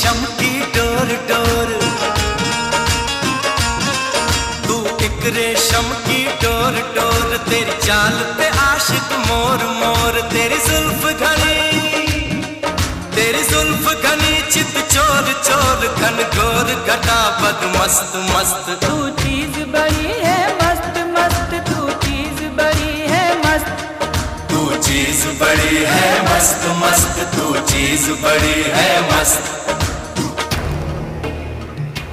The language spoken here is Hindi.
रेशम की डोर डोर, तू एक रेशम की डोर डोर, तेरी चाल पे आशिक मोर मोर, तेरी जुल्फ घनी चित चोर चोर, घन घोर घटा बद मस्त मस्त। तू चीज बड़ी है मस्त मस्त, तू चीज बड़ी है मस्त, तू चीज बड़ी है मस्त मस्त, तू चीज बड़ी है मस्त।